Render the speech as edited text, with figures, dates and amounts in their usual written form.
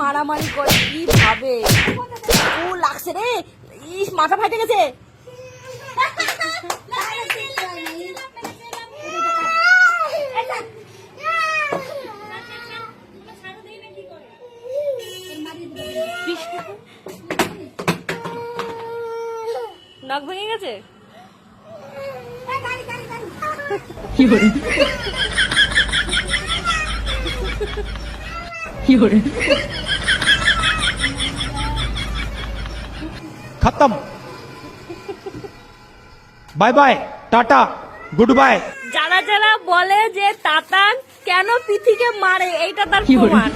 মারামারি করে কি ভাবে। ও লাগছে রে, ইস মাথা ফাটে গেছে। নাক ভেঙে গেছে। কি করে কি করে खत्म bye bye tata goodbye. যারা যারা বলে যে তাতান কেন পিথিকে মারে, এইটা তার কি বলে? প্রমাণ।